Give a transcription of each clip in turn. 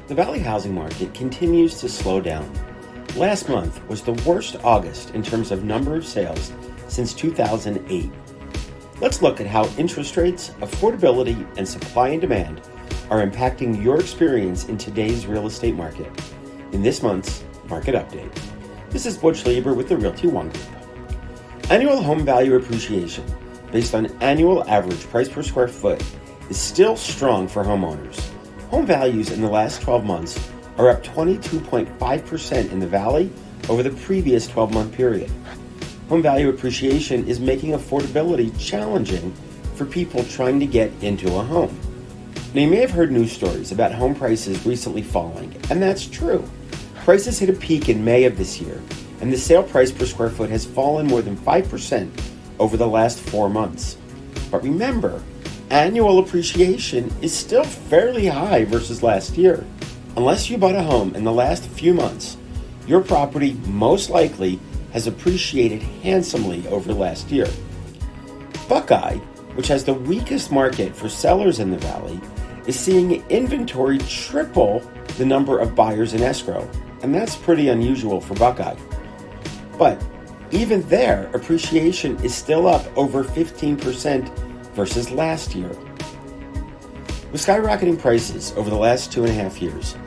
The Valley housing market continues to slow down. Last month was the worst August in terms of number of sales since 2008. Let's look at how interest rates, affordability, and supply and demand are impacting your experience in today's real estate market in this month's Market Update. This is Butch Lieber with the Realty One Group. Annual home value appreciation based on annual average price per square foot is still strong for homeowners. Home values in the last 12 months are up 22.5% in the Valley over the previous 12-month period. Home value appreciation is making affordability challenging for people trying to get into a home. Now, you may have heard news stories about home prices recently falling, and that's true. Prices hit a peak in May of this year, and the sale price per square foot has fallen more than 5% over the last 4 months. But remember, annual appreciation is still fairly high versus last year. Unless you bought a home in the last few months, your property most likely has appreciated handsomely over last year. Buckeye, which has the weakest market for sellers in the Valley, is seeing inventory triple the number of buyers in escrow, and that's pretty unusual for Buckeye. But even there, appreciation is still up over 15% versus last year. With skyrocketing prices over the last 2.5 years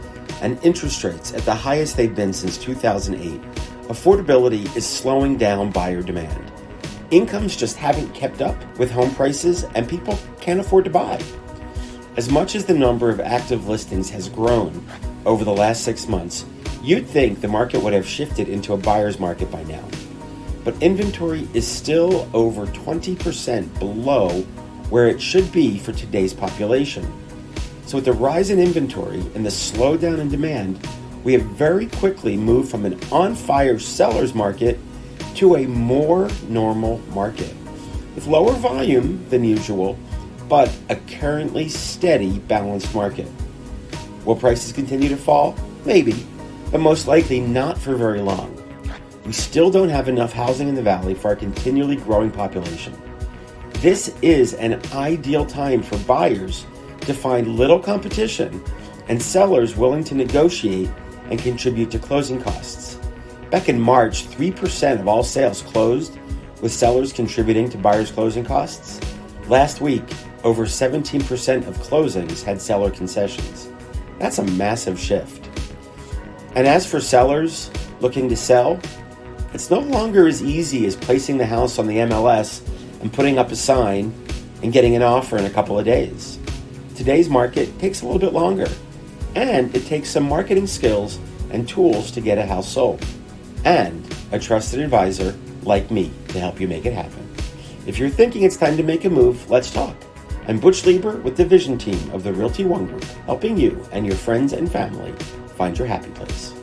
and interest rates at the highest they've been since 2008, affordability is slowing down buyer demand. Incomes just haven't kept up with home prices and people can't afford to buy. As much as the number of active listings has grown over the last 6 months, you'd think the market would have shifted into a buyer's market by now. But inventory is still over 20% below where it should be for today's population. So with the rise in inventory and the slowdown in demand, we have very quickly moved from an on-fire seller's market to a more normal market, with lower volume than usual, but a currently steady, balanced market. Will prices continue to fall? Maybe, but most likely not for very long. We still don't have enough housing in the Valley for our continually growing population. This is an ideal time for buyers to find little competition and sellers willing to negotiate and contribute to closing costs. Back in March, 3% of all sales closed with sellers contributing to buyers' closing costs. Last week, over 17% of closings had seller concessions. That's a massive shift. And as for sellers looking to sell, it's no longer as easy as placing the house on the MLS and putting up a sign and getting an offer in a couple of days. Today's market takes a little bit longer, and it takes some marketing skills and tools to get a house sold, and a trusted advisor like me to help you make it happen. If you're thinking it's time to make a move, let's talk. I'm Butch Lieber with the Vision Team of the Realty One Group, helping you and your friends and family find your happy place.